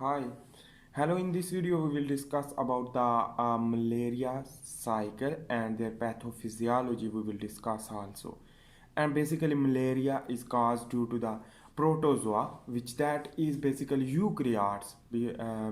Hi. Hello, in this video we will discuss about the malaria cycle and their pathophysiology we will discuss also. And basically malaria is caused due to the protozoa which that is basically eukaryotes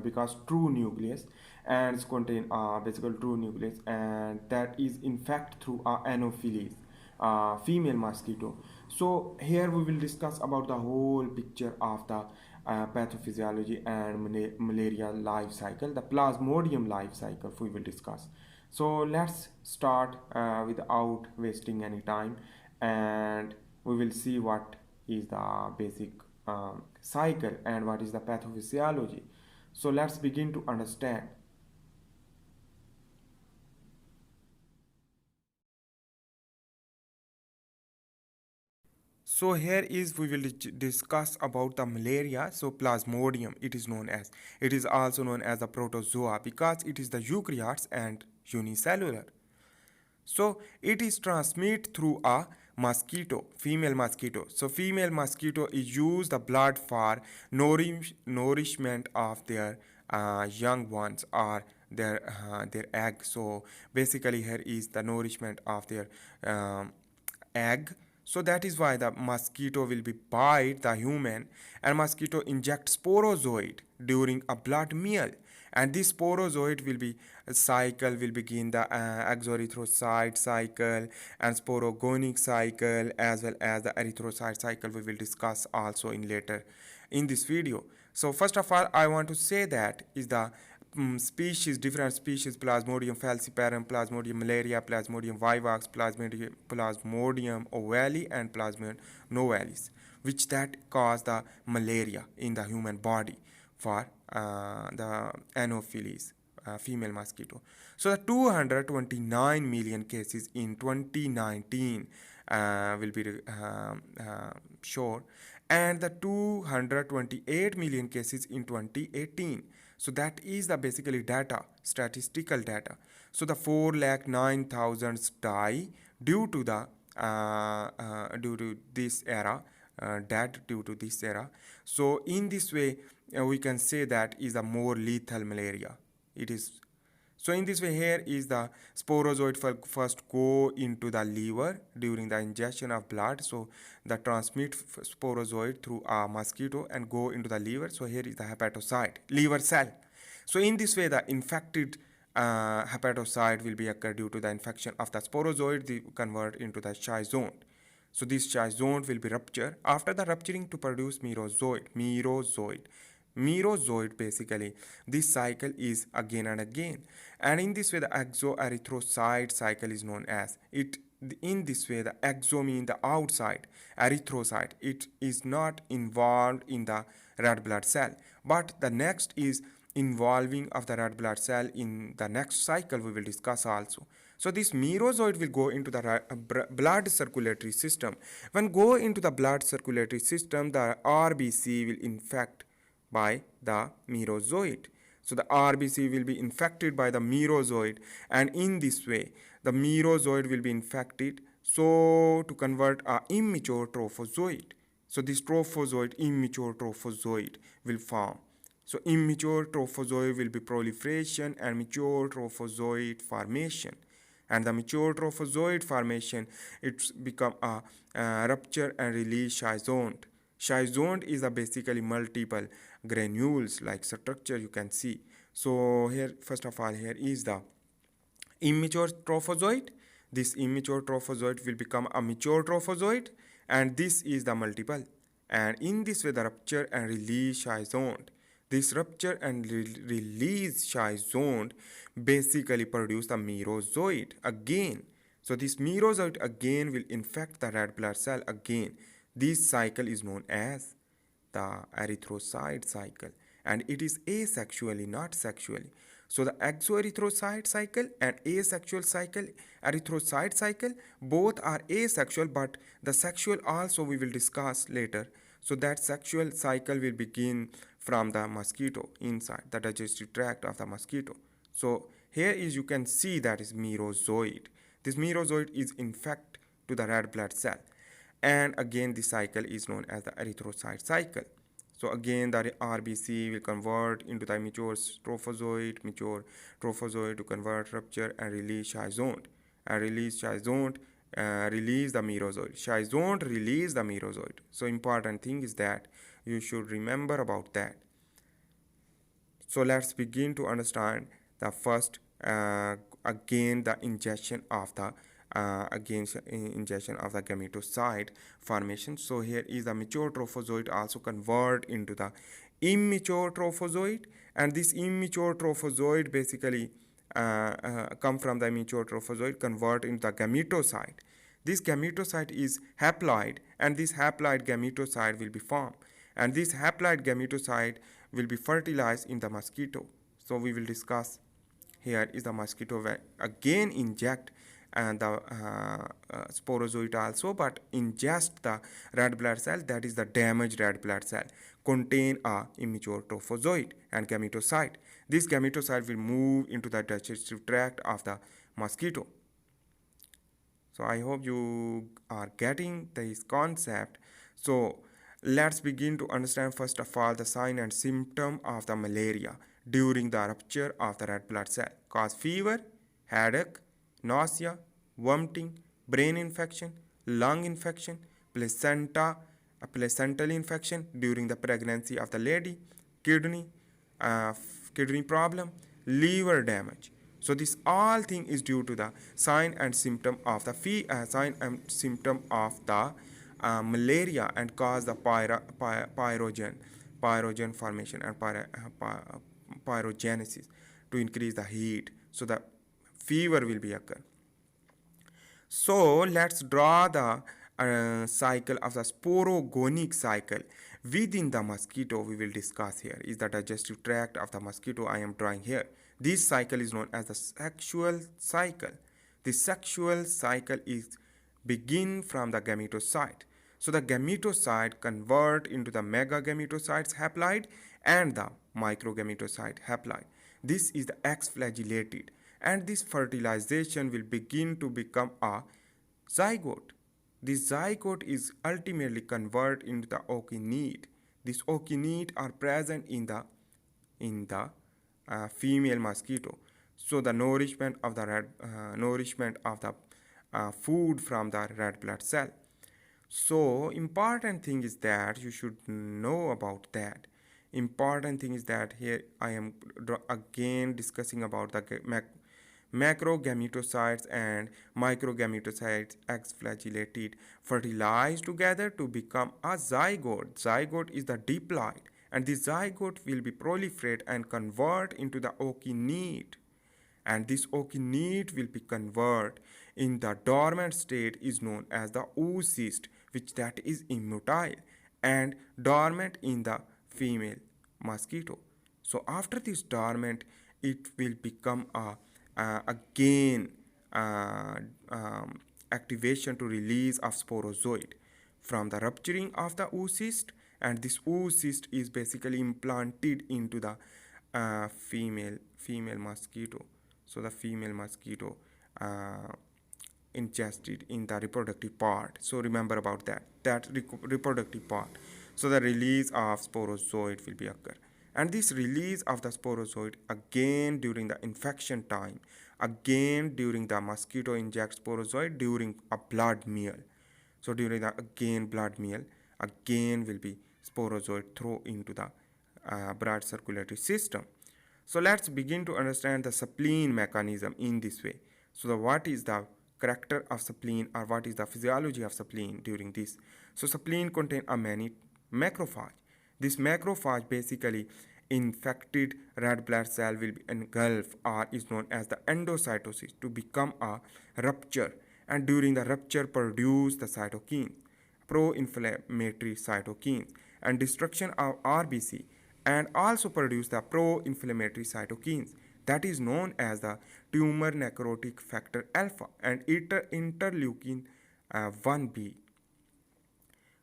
because true nucleus and it's contain basically true nucleus and that is infect through anopheles female mosquito. So here we will discuss about the whole picture of the pathophysiology and malaria life cycle, the plasmodium life cycle we will discuss. So let's start without wasting any time, and we will see what is the basic cycle and what is the pathophysiology. So let's begin to understand. So here is we will discuss about the malaria. So plasmodium it is known as. It is also known as the protozoa because it is the eukaryotes and unicellular. So it is transmitted through a mosquito, female mosquito. So female mosquito is use the blood for nourishment of their young ones or their egg. So basically here is the nourishment of their egg. So that is why the mosquito will be bite the human, and mosquito inject sporozoid during a blood meal, and this sporozoid will be a cycle will begin the exoerythrocyte cycle and sporogonic cycle as well as the erythrocyte cycle we will discuss also in later in this video. So first of all I want to say that is the species, different species: Plasmodium falciparum, Plasmodium malaria, Plasmodium vivax, Plasmodium ovale, and Plasmodium novalis, which that cause the malaria in the human body for the Anopheles. Female mosquito. So the 229 million cases in 2019 will be sure, and the 228 million cases in 2018. So that is the basically data, statistical data. So the 4,09,000 die due to the due to this era, dead due to this era. So in this way, we can say that is a more lethal malaria. It is. So in this way, here is the sporozoid first go into the liver during the ingestion of blood. So the transmit sporozoid through a mosquito and go into the liver. So here is the hepatocyte, liver cell. So in this way, the infected hepatocyte will be occur due to the infection of the sporozoid. They convert into the schizone. So this schizone will be ruptured after the rupturing to produce merozoid basically. This cycle is again and again, and in this way the exoerythrocyte cycle is known as it. In this way the exo mean the outside, erythrocyte it is not involved in the red blood cell, but the next is involving of the red blood cell in the next cycle we will discuss also. So this merozoid will go into the blood circulatory system. When go into the blood circulatory system, the RBC will infect by the merozoid. So the RBC will be infected by the merozoid, and in this way the merozoid will be infected so to convert a immature trophozoid. So this immature trophozoid will form. So immature trophozoid will be proliferation and mature trophozoid formation. And the mature trophozoid formation, it's become a rupture and release schizone. Schizone is a basically multiple granules like structure you can see. So here, first of all, here is the immature trophozoid. This immature trophozoid will become a mature trophozoid, and this is the multiple. And in this way, the rupture and release schizone. This rupture and release schizone basically produce the merozoid again. So this merozoid again will infect the red blood cell again. This cycle is known as the erythrocyte cycle, and it is asexually, not sexually. So the exoerythrocyte cycle and asexual cycle, erythrocyte cycle, both are asexual, but the sexual also we will discuss later. So that sexual cycle will begin from the mosquito inside the digestive tract of the mosquito. So here is you can see that is merozoid. This merozoid is infect to the red blood cell, and again the cycle is known as the erythrocyte cycle. So again, the RBC will convert into the mature trophozoite to convert rupture and release schizont. And release schizont, release the merozoite. Schizont release the merozoite. So important thing is that you should remember about that. So let's begin to understand the first again the ingestion of the ingestion of the gametocyte formation. So here is the mature trophozoite also convert into the immature trophozoite, and this immature trophozoite basically come from the immature trophozoite convert into the gametocyte. This gametocyte is haploid, and this haploid gametocyte will be formed, and this haploid gametocyte will be fertilized in the mosquito. So we will discuss. Here is the mosquito again inject and the sporozoite also, but ingest the red blood cell, that is the damaged red blood cell, contain a immature trophozoite and gametocyte. This gametocyte will move into the digestive tract of the mosquito. So I hope you are getting this concept. So let's begin to understand first of all the sign and symptom of the malaria during the rupture of the red blood cell. Cause fever, headache, nausea, vomiting, brain infection, lung infection, placental infection during the pregnancy of the lady, kidney, kidney problem, liver damage. So this all thing is due to the sign and symptom of the malaria, and cause the pyrogen formation and pyrogenesis to increase the heat. So the fever will be occur. So let's draw the cycle of the sporogonic cycle within the mosquito. We will discuss here is the digestive tract of the mosquito. I am drawing here. This cycle is known as the sexual cycle. The sexual cycle is begin from the gametocyte. So the gametocyte convert into the megagametocytes haploid and the microgametocyte haploid. This is the X-flagellated, and this fertilization will begin to become a zygote. This zygote is ultimately converted into the occinite. These occinite are present in the female mosquito. So the nourishment of the food from the red blood cell. So important thing is that you should know about that. Important thing is that here I am again discussing about the macrogametocytes and microgametocytes X-flagellated fertilize together to become a zygote. Zygote is the diploid, and the zygote will be proliferate and convert into the occinite, and this occinite will be convert in the dormant state is known as the oocyst, which that is immotile and dormant in the female mosquito. So after this dormant, it will become a again activation to release of sporozoid from the rupturing of the oocyst, and this oocyst is basically implanted into the female mosquito. So the female mosquito ingested in the reproductive part. So remember about that reproductive part. So the release of sporozoid will be occur, and this release of the sporozoid again during the infection time, again during the mosquito inject sporozoid during a blood meal. So during the again blood meal, again will be sporozoid throw into the blood circulatory system. So let's begin to understand the spleen mechanism in this way. So what is the character of spleen, or what is the physiology of spleen during this? So spleen contain a many macrophage. This macrophage basically infected red blood cell will be engulfed, or is known as the endocytosis, to become a rupture, and during the rupture produce the cytokines, pro-inflammatory cytokines, and destruction of RBC, and also produce the pro-inflammatory cytokines, that is known as the tumor necrotic factor alpha and interleukin 1b.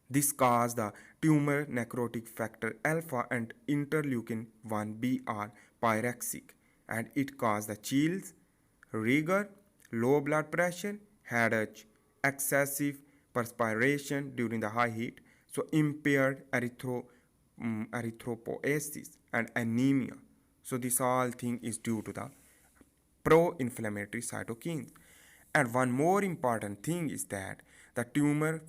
This cause the tumor necrotic factor alpha and interleukin 1b are pyrexic, and it cause the chills, rigor, low blood pressure, headache, excessive perspiration during the high heat, so impaired erythropoiesis and anemia. So this all thing is due to the pro-inflammatory cytokines. And one more important thing is that the tumor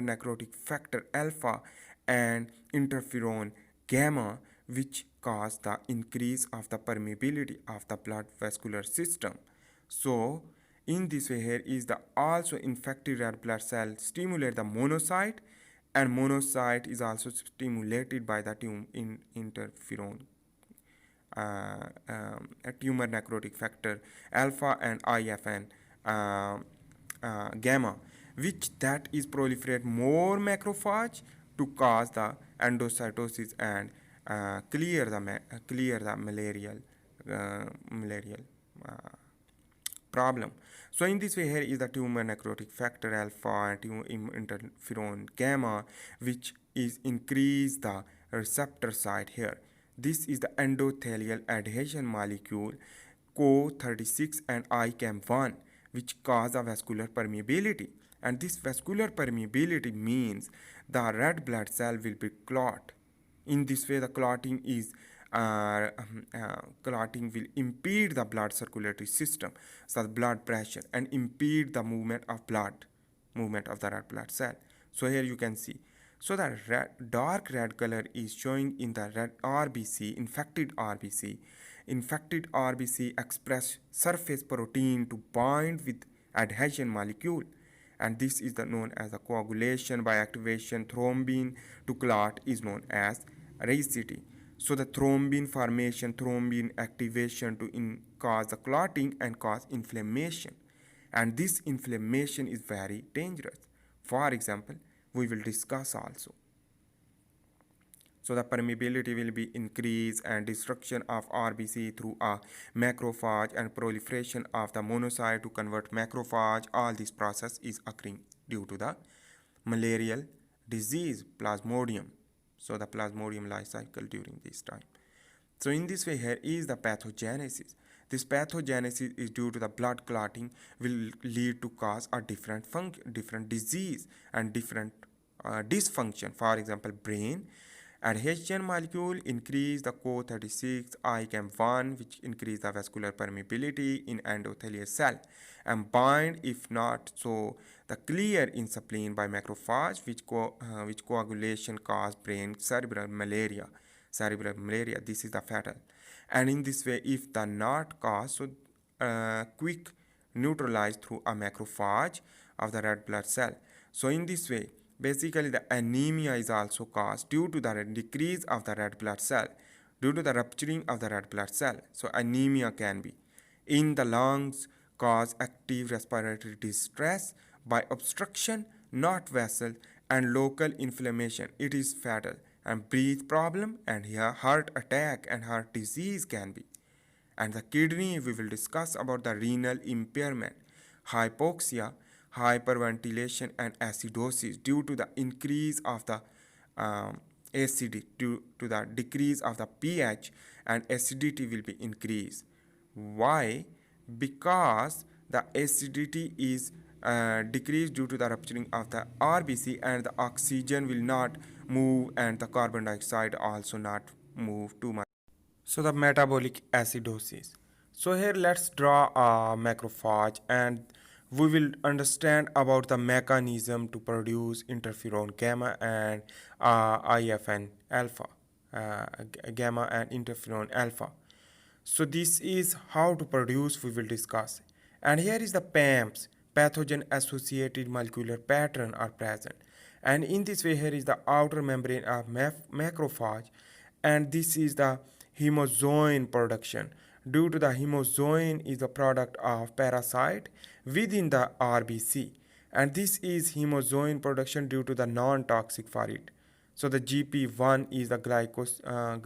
necrotic factor alpha and interferon gamma, which cause the increase of the permeability of the blood vascular system. So in this way, here is the also infected red blood cell stimulate the monocyte, and monocyte is also stimulated by the interferon, a tumor necrotic factor alpha and IFN gamma, which that is proliferate more macrophage to cause the endocytosis and clear the malarial uh, problem. So in this way, here is the tumor necrotic factor alpha and interferon gamma, which is increase the receptor site here. This is the endothelial adhesion molecule CO36 and ICAM1, which cause a vascular permeability. And this vascular permeability means the red blood cell will be clot. In this way, the clotting will impede the blood circulatory system, so the blood pressure, and impede the movement of the red blood cell. So here you can see. So the dark red color is showing in the red RBC, infected RBC. Infected RBC express surface protein to bind with adhesion molecule, and this is known as the coagulation by activation. Thrombin to clot is known as RACT. So the thrombin formation, thrombin activation to cause the clotting and cause inflammation, and this inflammation is very dangerous. For example, we will discuss also. So the permeability will be increased and destruction of RBC through a macrophage and proliferation of the monocyte to convert macrophage. All this process is occurring due to the malarial disease, Plasmodium. So the Plasmodium life cycle during this time. So in this way, here is the pathogenesis. This pathogenesis is due to the blood clotting will lead to cause a different disease and different dysfunction. For example, brain adhesion molecule increase the CO36 ICAM1, which increase the vascular permeability in endothelial cell, and bind if not so the clear in spleen by macrophage, which coagulation cause brain cerebral malaria. This is the fatal, and in this way, if the not cause, so quick neutralized through a macrophage of the red blood cell. So in this way, basically the anemia is also caused due to the decrease of the red blood cell, due to the rupturing of the red blood cell. So anemia can be in the lungs, cause active respiratory distress by obstruction, not vessel, and local inflammation. It is fatal, and breath problem and here heart attack and heart disease can be. And the kidney, we will discuss about the renal impairment, hypoxia, hyperventilation, and acidosis due to the increase of the acidity, due to the decrease of the pH, and acidity will be increased. Why? Because the acidity is decreased due to the rupturing of the RBC, and the oxygen will not move, and the carbon dioxide also not move too much. So the metabolic acidosis. So here let's draw a macrophage, and we will understand about the mechanism to produce interferon gamma and IFN alpha, gamma and interferon alpha. So this is how to produce, we will discuss. And here is the PAMPs, pathogen associated molecular pattern are present. And in this way, here is the outer membrane of macrophage, and this is the hemozoin production. Due to the hemozoin is a product of parasite within the RBC, and this is hemozoin production due to the non-toxic for it. So the GP1 is the glycosyl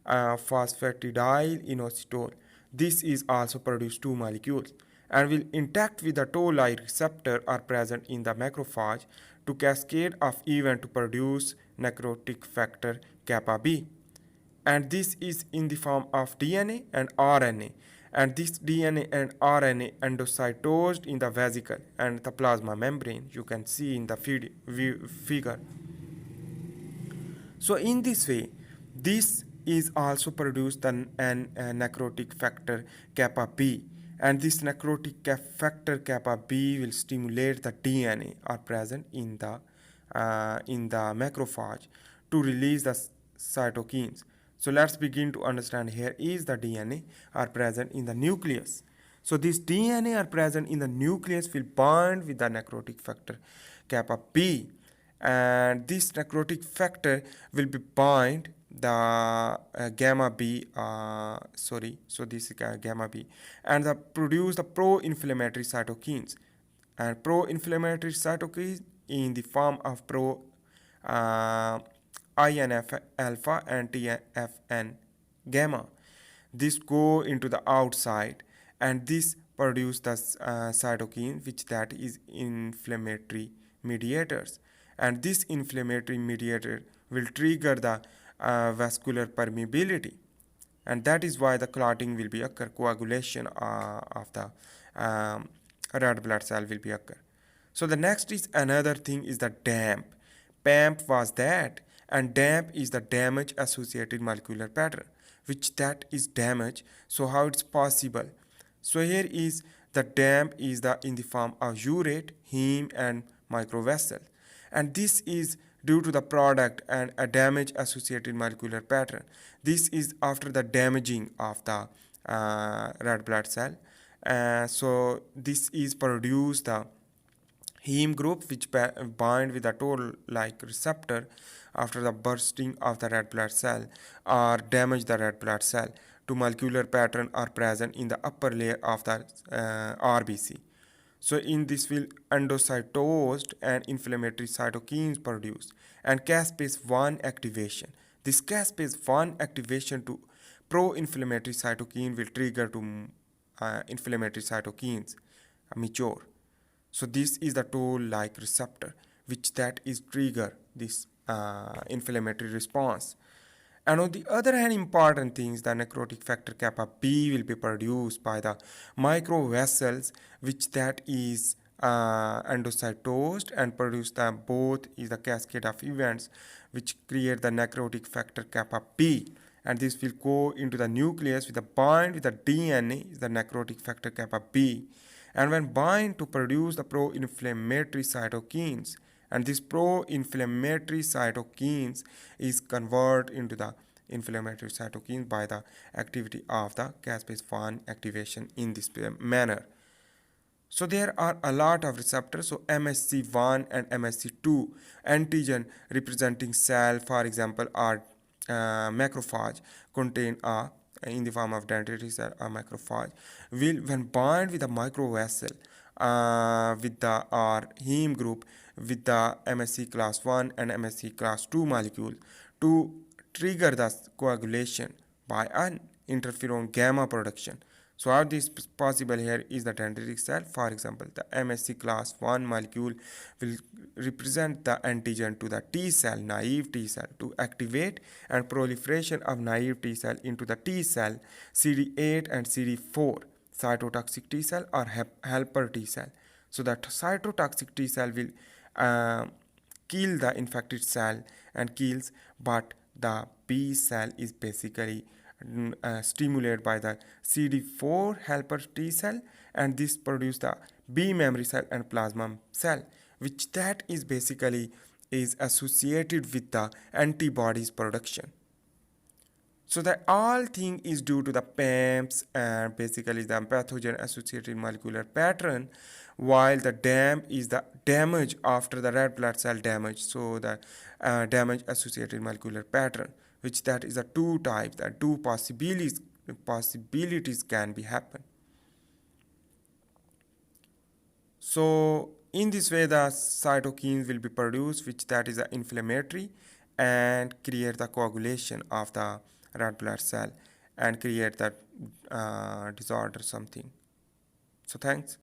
phosphatidyl inositol. This is also produce two molecules and will intact with the toll-like receptor are present in the macrophage to cascade of event to produce necrotic factor kappa B. And this is in the form of DNA and RNA, And this DNA and RNA endocytosed in the vesicle and the plasma membrane, you can see in the figure. So in this way, this is also produced an necrotic factor kappa B, and this necrotic factor kappa B will stimulate the DNA are present in the macrophage to release the cytokines. So let's begin to understand. Here is the DNA are present in the nucleus. So this DNA are present in the nucleus will bind with the necrotic factor kappa B, and this necrotic factor will be bind the gamma B, so this is gamma B, and the produce the pro-inflammatory cytokines, and pro-inflammatory cytokines in the form of uh, INF alpha and TFN gamma. This go into the outside, and this produce the cytokine, which that is inflammatory mediators, and this inflammatory mediator will trigger the vascular permeability, and that is why the clotting will be occur, coagulation of the red blood cell will be occur. So the next is another thing is the damp. PAMP was that, and damp is the damage associated molecular pattern, which that is damage. So how it's possible? So here is the damp is the in the form of urate, heme, and microvessel, and this is due to the product and a damage associated molecular pattern. This is after the damaging of the red blood cell. So this is produced the heme group, which bind with the toll-like receptor after the bursting of the red blood cell or damage the red blood cell to molecular pattern are present in the upper layer of the RBC. So in this will endocytosed and inflammatory cytokines produced, and caspase 1 activation. This caspase 1 activation to pro-inflammatory cytokine will trigger to inflammatory cytokines mature. So this is the toll-like receptor, which that is trigger this inflammatory response. And on the other hand, important things, the necrotic factor kappa B will be produced by the microvessels, which that is endocytosed and produce the both is the cascade of events which create the necrotic factor kappa B, and this will go into the nucleus with a bind with the DNA is the necrotic factor kappa B, and when bind to produce the pro-inflammatory cytokines, and this pro-inflammatory cytokines is converted into the inflammatory cytokines by the activity of the caspase 1 activation in this manner. So there are a lot of receptors. So MSC1 and MSC2 antigen representing cell, for example, are macrophage contain a in the form of dendritic cell or macrophage will when bind with a microvessel with the or heme group with the MSC class 1 and MSC class 2 molecule to trigger the coagulation by an interferon gamma production. So how this is possible here is the dendritic cell. For example, the MSC class 1 molecule will represent the antigen to the T cell, naive T cell, to activate and proliferation of naive T cell into the T cell, CD8 and CD4, cytotoxic T cell or helper T cell. So that cytotoxic T cell will kill the infected cell and kills, but the B cell is basically stimulated by the CD4 helper T cell, and this produce the B memory cell and plasma cell, which that is basically is associated with the antibodies production. So the all thing is due to the PAMPs and basically the pathogen associated molecular pattern, while the DAMP is the damage after the red blood cell damage. So the damage associated molecular pattern, which that is a two types, the two possibilities can be happen. So in this way the cytokines will be produced, which that is inflammatory and create the coagulation of the red blood cell and create that disorder something. So thanks.